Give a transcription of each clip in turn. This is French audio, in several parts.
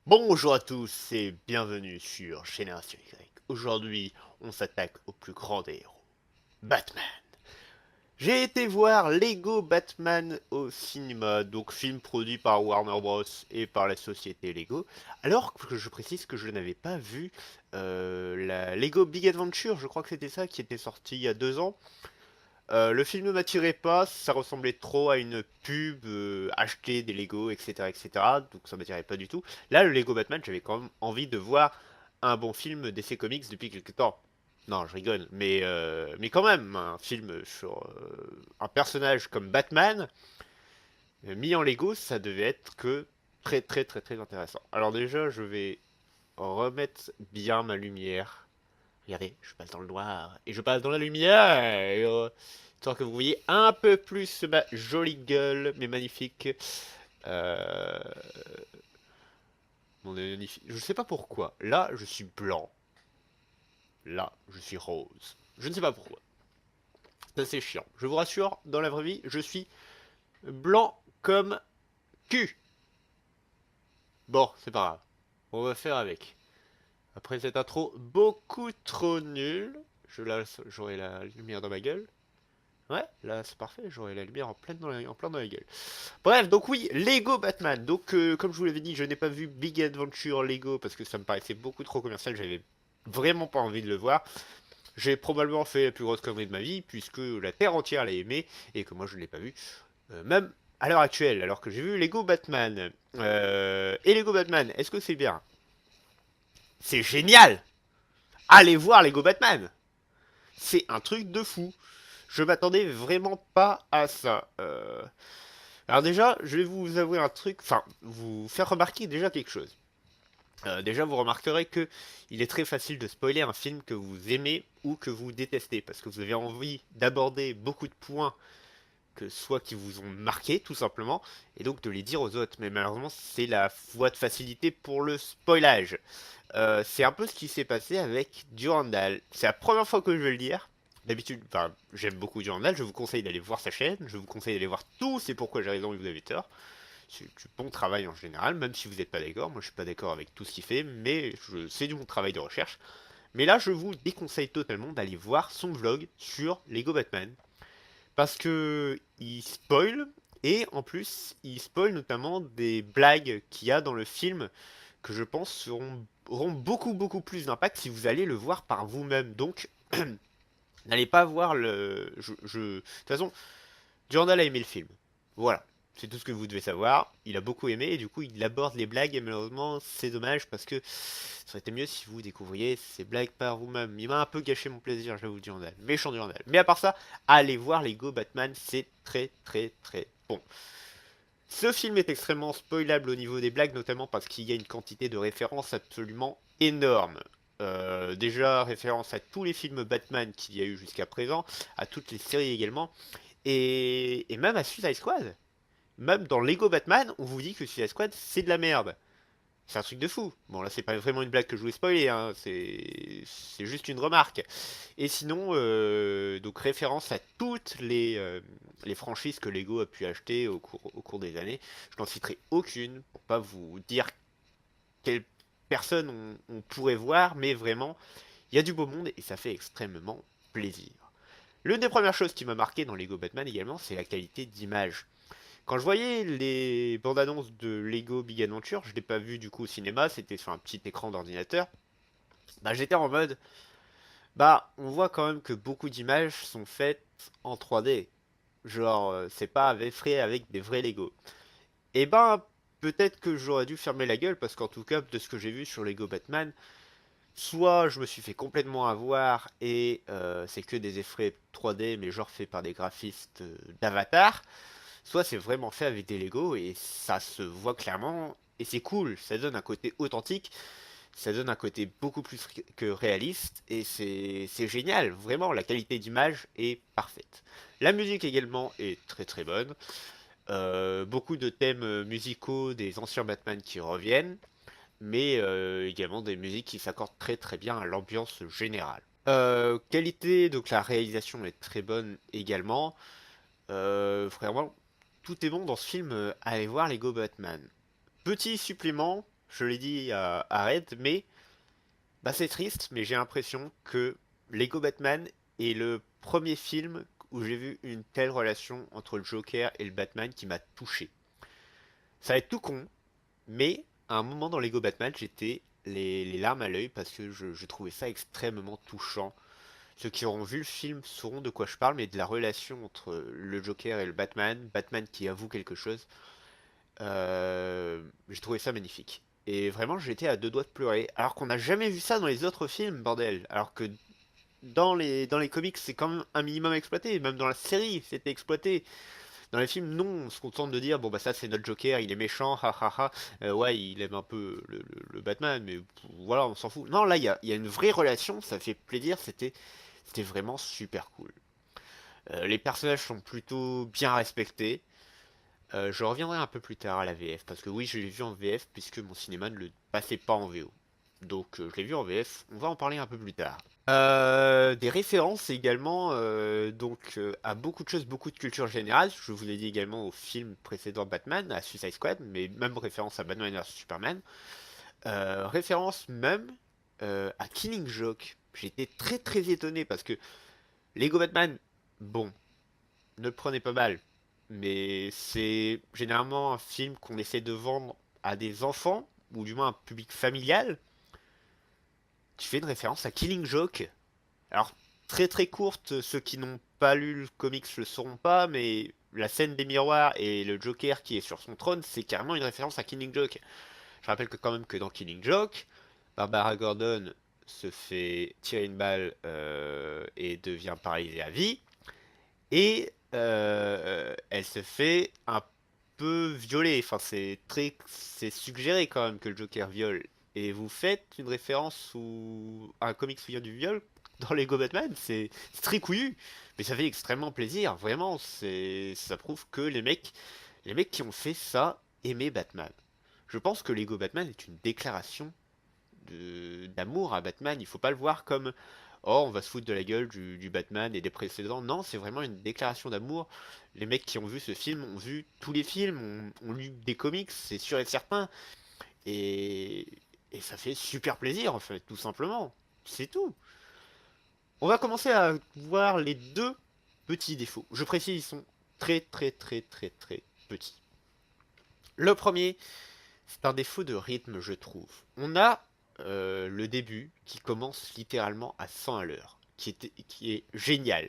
Bonjour à tous et bienvenue sur Génération Y. Aujourd'hui, on s'attaque au plus grand des héros, Batman. J'ai été voir Lego Batman au cinéma, donc film produit par Warner Bros. Et par la société Lego, alors que je précise que je n'avais pas vu la Lego Big Adventure, je crois que c'était ça, qui était sorti il y a 2 ans. Le film ne m'attirait pas, ça ressemblait trop à une pub, acheter des Lego, etc., etc. Donc ça m'attirait pas du tout. Là, le Lego Batman, j'avais quand même envie de voir un bon film d'essai comics depuis quelque temps. Non, je rigole, mais quand même, un film sur un personnage comme Batman, mis en Lego, ça devait être que très très très très intéressant. Alors déjà, je vais remettre bien ma lumière. Regardez, je passe dans le noir et je passe dans la lumière. Histoire que vous voyez un peu plus ma jolie gueule, mais magnifique. Euh... Je sais pas pourquoi. Là, je suis blanc. Là, je suis rose. Je ne sais pas pourquoi. Ça, c'est chiant. Je vous rassure, dans la vraie vie, je suis blanc comme cul. Bon, c'est pas grave. On va faire avec. Après cette intro beaucoup trop nulle, j'aurai la lumière dans ma gueule. Ouais, là c'est parfait, j'aurai la lumière en plein dans la gueule. Bref, donc oui, Lego Batman. Donc comme je vous l'avais dit, je n'ai pas vu Big Adventure Lego parce que ça me paraissait beaucoup trop commercial, j'avais vraiment pas envie de le voir. J'ai probablement fait la plus grosse connerie de ma vie puisque la terre entière l'a aimé et que moi je ne l'ai pas vu. Même à l'heure actuelle, alors que j'ai vu Lego Batman. Et Lego Batman, est-ce que c'est bien? C'est génial! Allez voir Lego Batman! C'est un truc de fou. Je m'attendais vraiment pas à ça. Alors déjà, je vais vous avouer un truc, enfin, vous faire remarquer déjà quelque chose. Déjà, vous remarquerez que il est très facile de spoiler un film que vous aimez ou que vous détestez, parce que vous avez envie d'aborder beaucoup de points que soit qui vous ont marqué, tout simplement, et donc de les dire aux autres. Mais malheureusement, c'est la voie de facilité pour le spoilage. C'est un peu ce qui s'est passé avec Durandal. C'est la première fois que je vais le dire. D'habitude, enfin, j'aime beaucoup Durandal, je vous conseille d'aller voir sa chaîne, je vous conseille d'aller voir tout, c'est pourquoi j'ai raison et vous avez tort. C'est du bon travail en général, même si vous n'êtes pas d'accord. Moi, je suis pas d'accord avec tout ce qu'il fait, mais c'est du bon travail de recherche. Mais là, je vous déconseille totalement d'aller voir son vlog sur Lego Batman. Parce que il spoil, et en plus, il spoil notamment des blagues qu'il y a dans le film que je pense auront beaucoup beaucoup plus d'impact si vous allez le voir par vous-même. Donc, n'allez pas voir le... De toute façon, Jordan a aimé le film. Voilà. C'est tout ce que vous devez savoir. Il a beaucoup aimé et du coup il aborde les blagues et malheureusement c'est dommage parce que ça aurait été mieux si vous découvriez ces blagues par vous-même. Il m'a un peu gâché mon plaisir, je vais vous dire, Jordan. Méchant Jordan. Mais à part ça, allez voir les Go Batman, c'est très très très bon. Ce film est extrêmement spoilable au niveau des blagues, notamment parce qu'il y a une quantité de références absolument énorme. Déjà, référence à tous les films Batman qu'il y a eu jusqu'à présent, à toutes les séries également, et même à Suicide Squad. Même dans Lego Batman, on vous dit que Suicide Squad, c'est de la merde. C'est un truc de fou. Bon, là, c'est pas vraiment une blague que je voulais spoiler, hein. C'est juste une remarque. Et sinon, donc référence à toutes les franchises que Lego a pu acheter au cours des années. Je n'en citerai aucune pour pas vous dire quelle personne on pourrait voir, mais vraiment, il y a du beau monde et ça fait extrêmement plaisir. L'une des premières choses qui m'a marqué dans Lego Batman également, c'est la qualité d'image. Quand je voyais les bandes annonces de Lego Big Adventure, je l'ai pas vu du coup au cinéma, c'était sur un petit écran d'ordinateur. Bah j'étais en mode, bah on voit quand même que beaucoup d'images sont faites en 3D. Genre c'est pas fait avec des vrais Lego. Et ben peut-être que j'aurais dû fermer la gueule parce qu'en tout cas de ce que j'ai vu sur Lego Batman, soit je me suis fait complètement avoir et c'est que des effets 3D mais genre fait par des graphistes d'Avatar, soit c'est vraiment fait avec des Lego et ça se voit clairement et c'est cool, ça donne un côté authentique, ça donne un côté beaucoup plus que réaliste et c'est génial, vraiment la qualité d'image est parfaite. La musique également est très très bonne. Beaucoup de thèmes musicaux des anciens Batman qui reviennent, mais également des musiques qui s'accordent très très bien à l'ambiance générale. Qualité, donc la réalisation est très bonne également. Vraiment, tout est bon dans ce film. Allez voir Lego Batman. Petit supplément, je l'ai dit à Red, mais bah, c'est triste, mais j'ai l'impression que Lego Batman est le premier film où j'ai vu une telle relation entre le Joker et le Batman qui m'a touché. Ça va être tout con, mais à un moment dans Lego Batman, j'étais les larmes à l'œil parce que je trouvais ça extrêmement touchant. Ceux qui auront vu le film sauront de quoi je parle, mais de la relation entre le Joker et le Batman, Batman qui avoue quelque chose, j'ai trouvé ça magnifique. Et vraiment, j'étais à deux doigts de pleurer. Alors qu'on n'a jamais vu ça dans les autres films, bordel. Alors que dans les comics, c'est quand même un minimum exploité. Même dans la série, c'était exploité. Dans les films, non. On se contente de dire, bon, bah ça, c'est notre Joker, il est méchant, ha ha ha. Ouais, il aime un peu le Batman, mais voilà, on s'en fout. Non, là, il y a une vraie relation, ça fait plaisir. C'était vraiment super cool. Les personnages sont plutôt bien respectés. Je reviendrai un peu plus tard à la VF, parce que oui, je l'ai vu en VF, puisque mon cinéma ne le passait pas en VO. Donc je l'ai vu en VF, on va en parler un peu plus tard. Des références également à beaucoup de choses, beaucoup de culture générale. Je vous l'ai dit également au film précédent Batman, à Suicide Squad, mais même référence à Batman vs Superman. Référence même à Killing Joke. J'étais très très étonné parce que Lego Batman, bon, ne le prenez pas mal, mais c'est généralement un film qu'on essaie de vendre à des enfants, ou du moins un public familial. Tu fais une référence à Killing Joke. Alors, très très courte, ceux qui n'ont pas lu le comics le sauront pas, mais la scène des miroirs et le Joker qui est sur son trône, c'est carrément une référence à Killing Joke. Je rappelle que quand même que dans Killing Joke, Barbara Gordon se fait tirer une balle et devient paralysée à vie. Et elle se fait un peu violer. Enfin, c'est suggéré quand même que le Joker viole. Et vous faites une référence ou un comics où il y a du viol dans Lego Batman, c'est très couillu, mais ça fait extrêmement plaisir. Vraiment, ça prouve que les mecs qui ont fait ça aimaient Batman. Je pense que Lego Batman est une déclaration d'amour à Batman. Il faut pas le voir comme oh, on va se foutre de la gueule du Batman et des précédents. Non, c'est vraiment une déclaration d'amour. Les mecs qui ont vu ce film ont vu tous les films, ont lu des comics, c'est sûr et certain. Et, et ça fait super plaisir, en fait, tout simplement. C'est tout. On va commencer à voir les deux petits défauts. Je précise, ils sont très très très très très petits. Le premier, c'est un défaut de rythme, je trouve. On a le début qui commence littéralement à 100 à l'heure, qui est génial,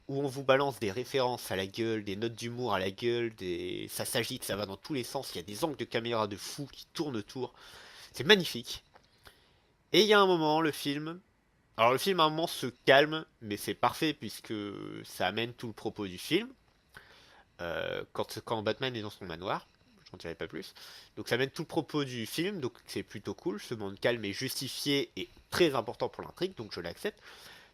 où on vous balance des références à la gueule, des notes d'humour à la gueule, ça s'agite, ça va dans tous les sens, il y a des angles de caméra de fou qui tournent autour, c'est magnifique. Et il y a un moment, alors le film à un moment se calme, mais c'est parfait puisque ça amène tout le propos du film. Quand Batman est dans son manoir, j'en dirai pas plus. Donc ça amène tout le propos du film, donc c'est plutôt cool. Ce monde calme est justifié et très important pour l'intrigue, donc je l'accepte.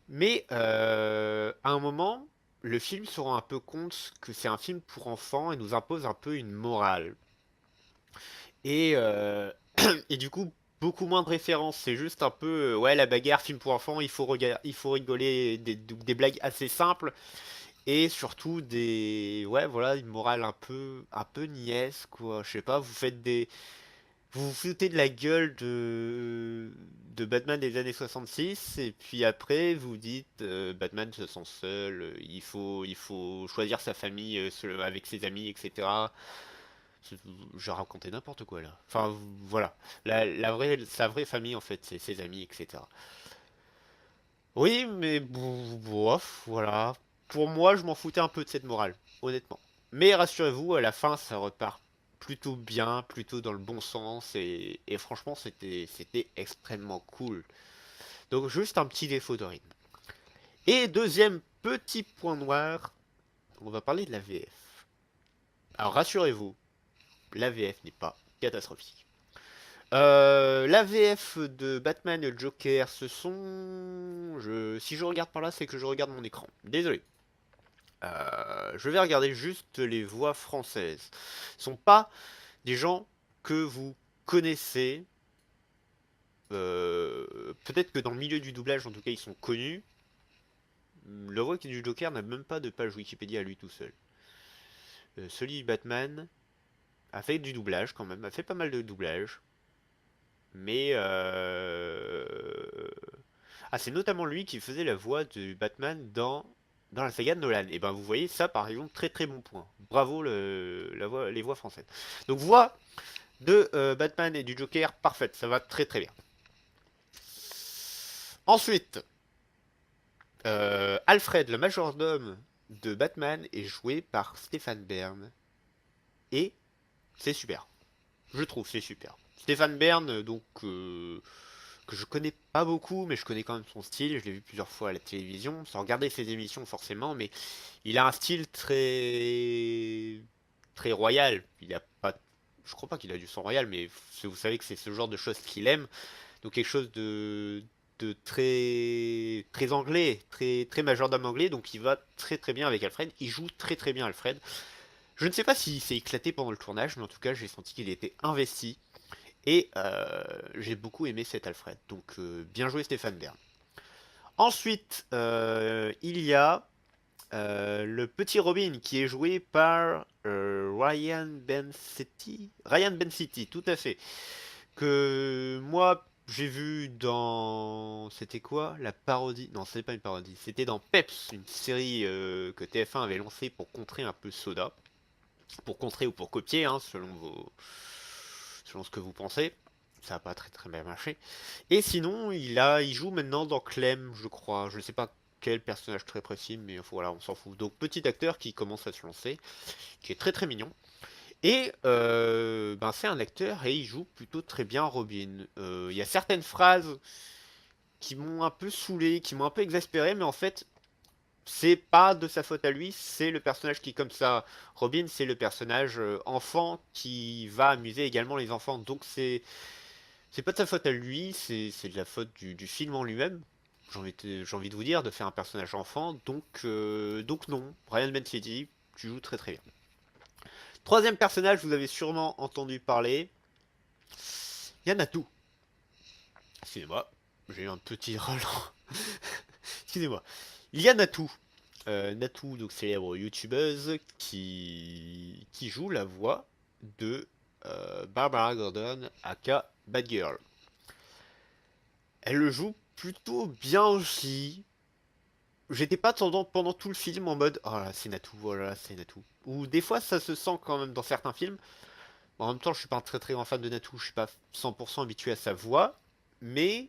Mais à un moment, le film se rend un peu compte que c'est un film pour enfants et nous impose un peu une morale. Et, et du coup, beaucoup moins de références. C'est juste un peu, ouais, la bagarre, film pour enfants, il faut rigoler, des blagues assez simples. Et surtout ouais, voilà, une morale un peu niaise, quoi. Je sais pas, vous vous foutez de la gueule de Batman des années 66, et puis après, vous dites, Batman se sent seul, il faut choisir sa famille avec ses amis, etc. Je racontais n'importe quoi, là. Enfin, voilà. Sa vraie famille, en fait, c'est ses amis, etc. Oui, mais bof, voilà. Pour moi, je m'en foutais un peu de cette morale, honnêtement. Mais rassurez-vous, à la fin, ça repart plutôt bien, plutôt dans le bon sens, et franchement, c'était extrêmement cool. Donc, juste un petit défaut de rythme. Et deuxième petit point noir, on va parler de la VF. Alors, rassurez-vous, la VF n'est pas catastrophique. La VF de Batman et le Joker, si je regarde par là, c'est que je regarde mon écran. Désolé. Je vais regarder juste les voix françaises. Ce sont pas des gens que vous connaissez. Peut-être que dans le milieu du doublage, en tout cas, ils sont connus. Le voix du Joker n'a même pas de page Wikipédia à lui tout seul. Celui du Batman a fait du doublage quand même, a fait pas mal de doublage. mais ah, c'est notamment lui qui faisait la voix de Batman dans la saga de Nolan. Et ben vous voyez ça par exemple, très très bon point. Bravo les voix françaises. Donc voix de Batman et du Joker, parfaite, ça va très très bien. Ensuite, Alfred, le majordome de Batman, est joué par Stéphane Bern. Et c'est super. Je trouve, c'est super. Stéphane Bern, donc, que je connais pas beaucoup, mais je connais quand même son style. Je l'ai vu plusieurs fois à la télévision, sans regarder ses émissions forcément, mais il a un style très très royal. Il a pas, je crois pas qu'il a du sang royal, mais vous savez que c'est ce genre de choses qu'il aime. Donc quelque chose de très très anglais, très très majordome anglais. Donc il va très très bien avec Alfred. Il joue très très bien Alfred. Je ne sais pas s'il s'est éclaté pendant le tournage, mais en tout cas j'ai senti qu'il était investi. Et j'ai beaucoup aimé cet Alfred. Donc bien joué Stéphane Bern. Ensuite, il y a le petit Robin qui est joué par Ryan Bensetti. Ryan Bensetti, tout à fait. Que moi j'ai vu dans. C'était quoi? La parodie? Non, c'était pas une parodie. C'était dans Peps, une série que TF1 avait lancée pour contrer un peu Soda. Pour contrer ou pour copier, hein, selon ce que vous pensez. Ça n'a pas très très bien marché. Et sinon, il joue maintenant dans Clem, je crois. Je ne sais pas quel personnage très précis, mais voilà, on s'en fout. Donc petit acteur qui commence à se lancer, qui est très très mignon. Et ben, c'est un acteur et il joue plutôt très bien Robin. Il y a certaines phrases qui m'ont un peu saoulé, qui m'ont un peu exaspéré, mais en fait, c'est pas de sa faute à lui, c'est le personnage qui est comme ça. Robin, c'est le personnage enfant qui va amuser également les enfants. Donc c'est pas de sa faute à lui, c'est de la faute du film en lui-même. J'ai envie de vous dire, de faire un personnage enfant. Donc non, Ryan Bensetti, tu joues très très bien. Troisième personnage, vous avez sûrement entendu parler. Il y a Natou. Excusez-moi, j'ai eu un petit relent. Excusez-moi. Il y a Natou. Natou, donc célèbre youtubeuse, qui joue la voix de Barbara Gordon, aka Batgirl. Elle le joue plutôt bien aussi. J'étais pas pendant tout le film en mode oh là c'est Natou, oh là c'est Natou. Ou des fois ça se sent quand même dans certains films. En même temps je suis pas un très très grand fan de Natou, je suis pas 100% habitué à sa voix. Mais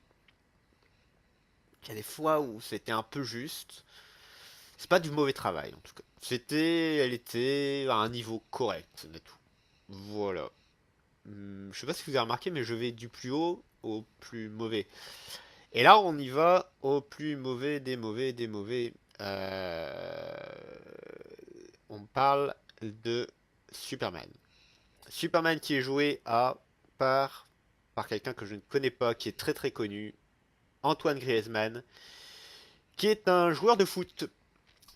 il y a des fois où c'était un peu juste. C'est pas du mauvais travail en tout cas. Elle était à un niveau correct, Natou. Voilà. Je sais pas si vous avez remarqué, mais je vais du plus haut au plus mauvais. Et là, on y va au plus mauvais des mauvais des mauvais. On parle de Superman. Superman qui est joué par quelqu'un que je ne connais pas, qui est très très connu, Antoine Griezmann, qui est un joueur de foot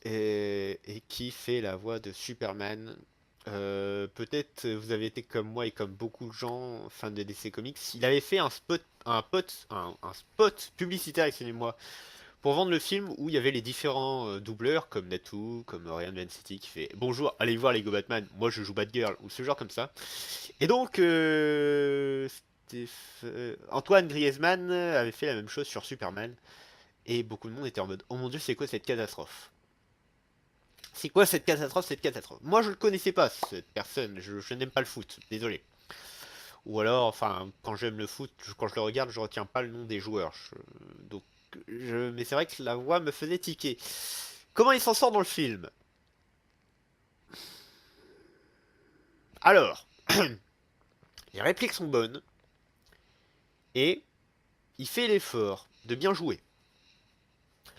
et qui fait la voix de Superman. Peut-être vous avez été comme moi et comme beaucoup de gens fans de DC Comics. Il avait fait un spot publicitaire, excusez-moi, pour vendre le film où il y avait les différents doubleurs comme Natou, comme Ryan City qui fait bonjour, allez voir Lego Batman, moi je joue Batgirl ou ce genre comme ça. Et donc Antoine Griezmann avait fait la même chose sur Superman et beaucoup de monde était en mode oh mon dieu c'est quoi cette catastrophe? C'est quoi cette catastrophe, cette catastrophe? Moi, je le connaissais pas, cette personne. Je n'aime pas le foot, désolé. Ou alors, enfin, quand j'aime le foot, quand je le regarde, je retiens pas le nom des joueurs. Mais c'est vrai que la voix me faisait tiquer. Comment il s'en sort dans le film? Alors, les répliques sont bonnes et il fait l'effort de bien jouer.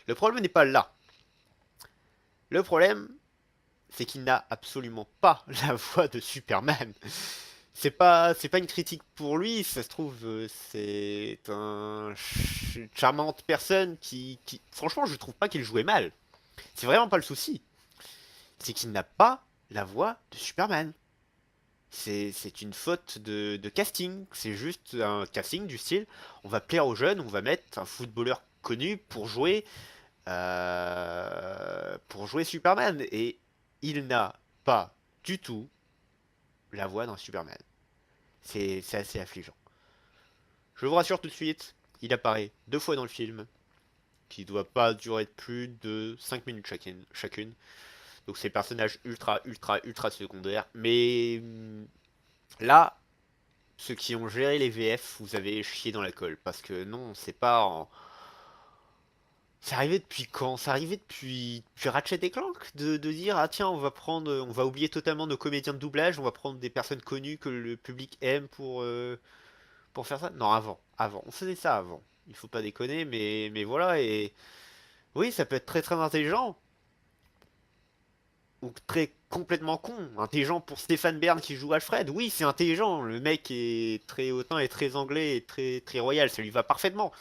Le problème n'est pas là. Le problème, c'est qu'il n'a absolument pas la voix de Superman. C'est pas une critique pour lui, ça se trouve, une charmante personne franchement, je trouve pas qu'il jouait mal. C'est vraiment pas le souci. C'est qu'il n'a pas la voix de Superman. C'est une faute de casting. C'est juste un casting du style, on va plaire aux jeunes, on va mettre un footballeur connu pour jouer Superman. Et il n'a pas du tout la voix d'un Superman. C'est assez affligeant. Je vous rassure tout de suite, il apparaît 2 fois dans le film, qui doit pas durer plus de 5 minutes chacune. Donc c'est personnages ultra secondaires. Mais là, ceux qui ont géré les VF, vous avez chié dans la colle. Parce que non, c'est pas en... C'est arrivé depuis quand? C'est arrivé depuis Ratchet et Clank de dire ah tiens on va oublier totalement nos comédiens de doublage, on va prendre des personnes connues que le public aime pour faire ça. Non avant, on faisait ça avant. Il faut pas déconner mais voilà et oui ça peut être très intelligent ou très complètement con. Intelligent pour Stéphane Bern qui joue Alfred. Oui c'est intelligent, le mec est très hautain et très anglais et très royal, ça lui va parfaitement.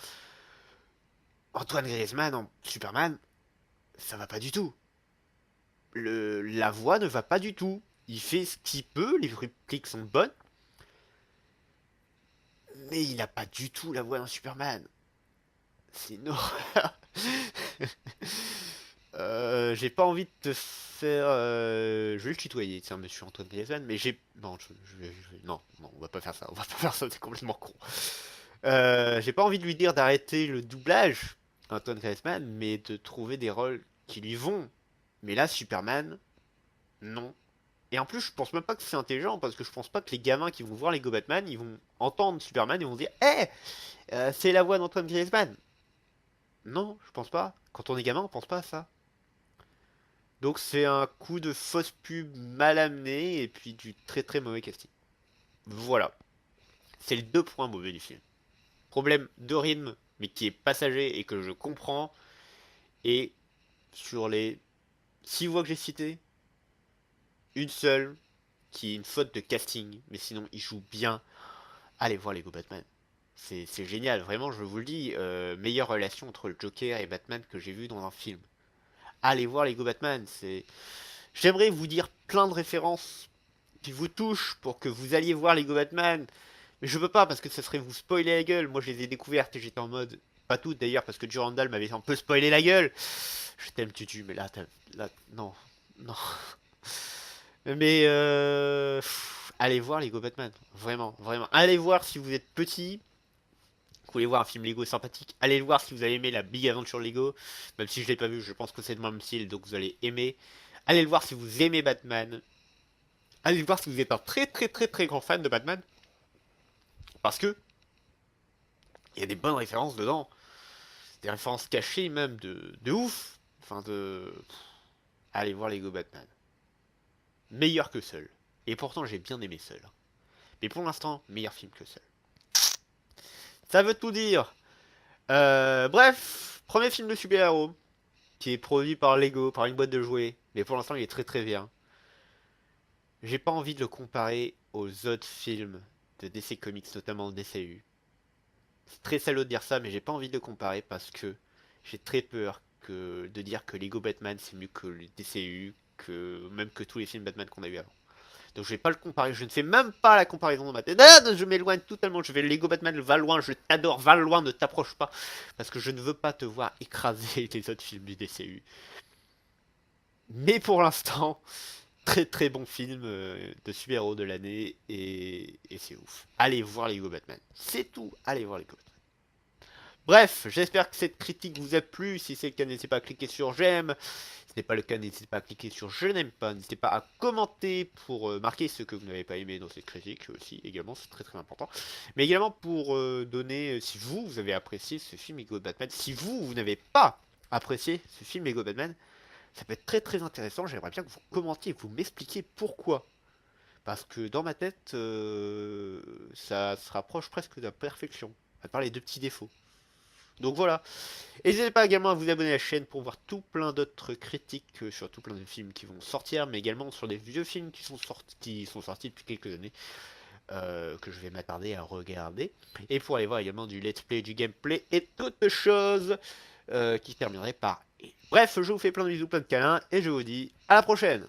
Antoine Griezmann en Superman, ça va pas du tout. La voix ne va pas du tout. Il fait ce qu'il peut, les répliques sont bonnes, mais il n'a pas du tout la voix d'un Superman. C'est une horreur. J'ai pas envie de te faire. Je vais le tutoyer, tiens, monsieur Antoine Griezmann, mais j'ai. Non, non, on va pas faire ça. On va pas faire ça, c'est complètement con. J'ai pas envie de lui dire d'arrêter le doublage, Antoine Griezmann, mais de trouver des rôles qui lui vont. Mais là, Superman, non. Et en plus, je pense même pas que c'est intelligent, parce que je pense pas que les gamins qui vont voir Lego Batman, ils vont entendre Superman et vont dire hé, c'est la voix d'Antoine Griezmann. Non, je pense pas. Quand on est gamin, on pense pas à ça. Donc c'est un coup de fausse pub mal amené et puis du très mauvais casting. Voilà. C'est les 2 points mauvais du film. Problème de rythme, mais qui est passager et que je comprends. Et sur les 6 voix que j'ai citées, une seule qui est une faute de casting, mais sinon il joue bien. Allez voir Lego Batman. C'est génial, vraiment, je vous le dis. Meilleure relation entre le Joker et Batman que j'ai vu dans un film. Allez voir Lego Batman, c'est... J'aimerais vous dire plein de références qui vous touchent pour que vous alliez voir Lego Batman. Mais je peux pas parce que ça serait vous spoiler la gueule. Moi je les ai découvertes et j'étais en mode... Pas toutes d'ailleurs parce que Durandal m'avait un peu spoilé la gueule. Je t'aime Tutu, mais là non. Non. Mais allez voir Lego Batman. Vraiment. Allez voir si vous êtes petit. Vous voulez voir un film Lego sympathique. Allez le voir si vous avez aimé la Big Aventure Lego. Même si je l'ai pas vu, je pense que c'est le même style, donc vous allez aimer. Allez le voir si vous aimez Batman. Allez le voir si vous êtes un très grand fan de Batman. Parce que il y a des bonnes références dedans. Des références cachées même de ouf. Enfin de... Allez voir Lego Batman. Meilleur que Seul. Et pourtant j'ai bien aimé Seul. Mais pour l'instant, meilleur film que Seul. Ça veut tout dire. Bref, premier film de super-héros qui est produit par Lego, par une boîte de jouets. Mais pour l'instant, il est très bien. J'ai pas envie de le comparer aux autres films de DC Comics, notamment le DCU. C'est très salaud de dire ça, mais j'ai pas envie de le comparer parce que j'ai très peur de dire que Lego Batman c'est mieux que le DCU, même que tous les films Batman qu'on a eu avant. Donc je vais pas le comparer, je ne fais même pas la comparaison dans ma tête. Ah, je m'éloigne totalement, je vais Lego Batman, va loin, je t'adore, va loin, ne t'approche pas. Parce que je ne veux pas te voir écraser les autres films du DCU. Mais pour l'instant, très bon film de super-héros de l'année et c'est ouf. Allez voir Lego Batman, c'est tout, allez voir Lego Batman. Bref, j'espère que cette critique vous a plu. Si c'est le cas, n'hésitez pas à cliquer sur j'aime. Si ce n'est pas le cas, n'hésitez pas à cliquer sur je n'aime pas. N'hésitez pas à commenter pour marquer ce que vous n'avez pas aimé dans cette critique aussi. Également, c'est très important. Mais également pour donner, si vous avez apprécié ce film Lego Batman. Si vous n'avez pas apprécié ce film Lego Batman, ça peut être très intéressant. J'aimerais bien que vous commentiez et que vous m'expliquiez pourquoi. Parce que dans ma tête, ça se rapproche presque de la perfection. À part les 2 petits défauts. Donc voilà. N'hésitez pas également à vous abonner à la chaîne pour voir tout plein d'autres critiques sur tout plein de films qui vont sortir, mais également sur des vieux films qui sont sortis depuis quelques années, que je vais m'attarder à regarder. Et pour aller voir également du let's play, du gameplay et toutes choses qui termineraient par... Bref, je vous fais plein de bisous, plein de câlins, et je vous dis à la prochaine.